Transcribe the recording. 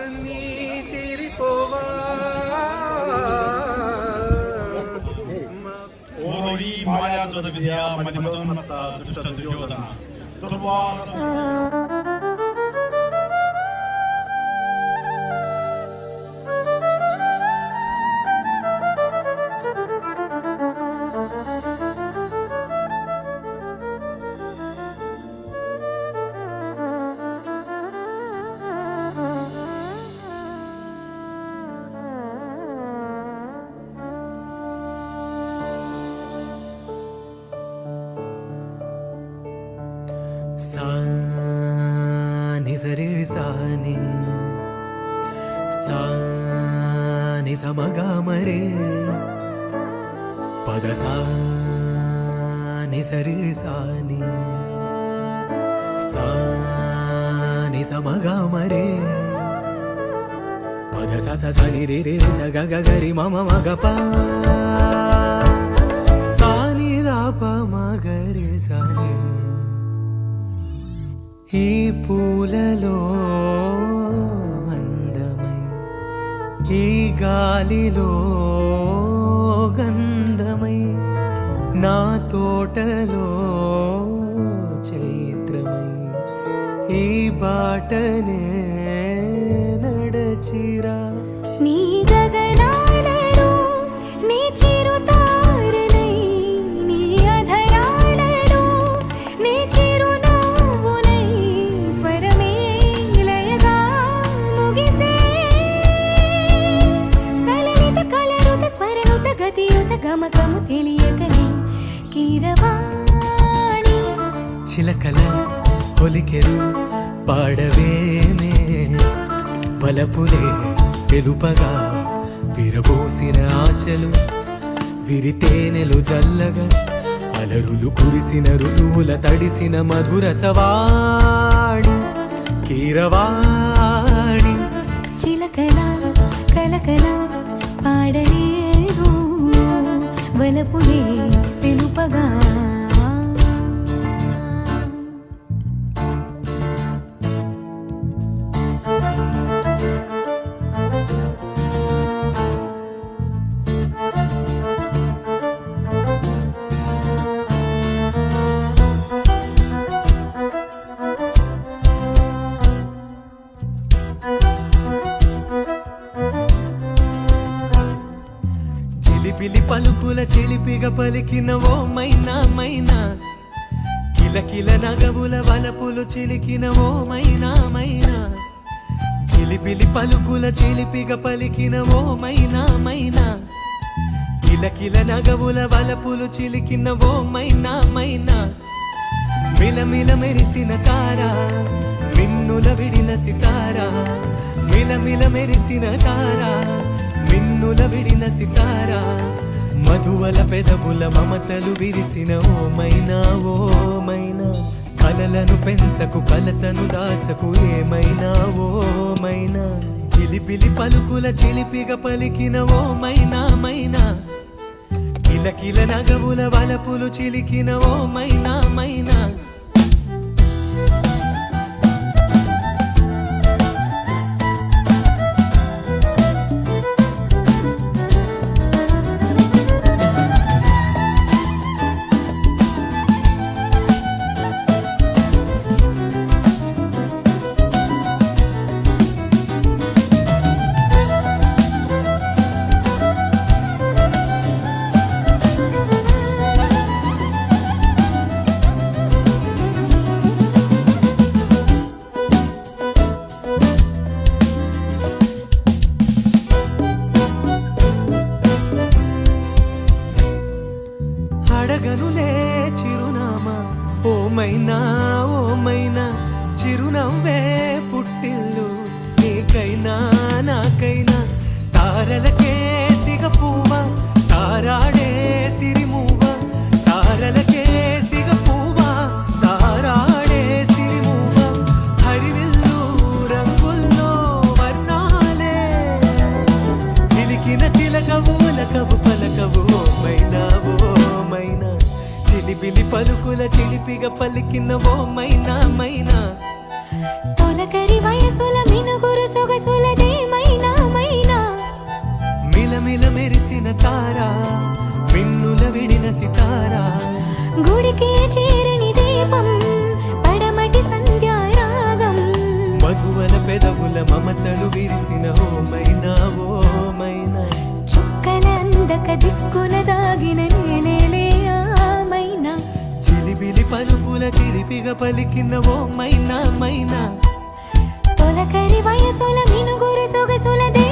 ఆశలన్నీ తీరిపోవా ఓరోరి మాయా జోద విజయ మది మదోన్నత దుష్ట దుర్యోధన దుర్వాద సాని సరే సాని సాని సమగా మరే పద సాని సరే సాని సాని సమగా మరే పద సని రే రే స గ గ గరి మమ మగ ప సాని దా ప మగరే సాని ఈ పూలలో అందమై ఈ గాలిలో గంధమై నా తోటలో చైత్రమై ఈ బాటనే నడచిరా నీ గగనాలలో నీ చిరుతారనై నీ అధరాలలో నీ చిరునవ్వునై స్వరమే లయగా ముగిసే సలలిత కలరుత స్వరనుత గతియుత గమకము తెలియకనే కీరవాణి చిలకల ఒలికెరు పాడవేమే వలపులే తెలుపగా విరబోసిన ఆశలు విరితేనెలు జల్లగా అలరులు కురిసిన ఋతువుల తడిసిన మధుర సవాణి కీరవాణి చిలకల కలకల పాడలేదు వలపులే తెలుపగా చిలిపిలి పలుకుల చిలిపిగా పలికిన ఓ మైనా మైనా కిలకిల నగవుల వలపులు చిలికిన ఓ మైనా మైనా చిలిపిలి పలుకుల చిలిపిగా పలికిన ఓ మైనా మైనా కిలకిల నగవుల వలపులు చిలికిన ఓ మైనా మైనా మిలమిల మెరిసిన తారా మిన్నుల విడిన సితారా మిలమిల మెరిసిన తారా మిన్నుల విడిన సితారా మధువల పెదవుల మమతలు విరిసిన ఓ మైనా కలలను పెంచకు కలతను దాచకు ఏమైనా ఓ మైనా చిలిపిలి పలుకుల చిలిపిగా పలికిన ఓ మైనా మైనా కిలకిల నగవుల వలపులు చిలికిన ఓ మైనా మైనా అడగనులే చిరునామా ఓ మైనా చిరునవ్వే పుట్టిల్లు నీకైనా నాకైనా తారలకే సిగపూవ తారాడే సిరిమూవ తారలకే సిగపూవ తారాడే సిరిమూవ హరివిల్లు రంగుల్లో వర్ణాలే చిలికిన చిలకవులకవు పలకవు ఓ మైనా చిలిబిలి పలుకుల చిలిపిగా పలికిన ఓ మైనా తొలకరి వయసుల మినుగురు సొగ సొగసులదేమైనా మైనా మిలమిల మెరిసిన తారా మిన్నుల విడిన సితారా గుడికి చేరని దీపం పడమటి సంధ్యారాగం మధువల పెదవుల మమతలు విరిసిన ఓ మైనా చుక్కల అందక దిక్కున దాగిన నేనేలే ఆ మైనా చిలిబిలి పలుకుల చిలిపిగ పలికిన ఓ మైనా తొలకరి వయసుల మినుగురు సొగసులదే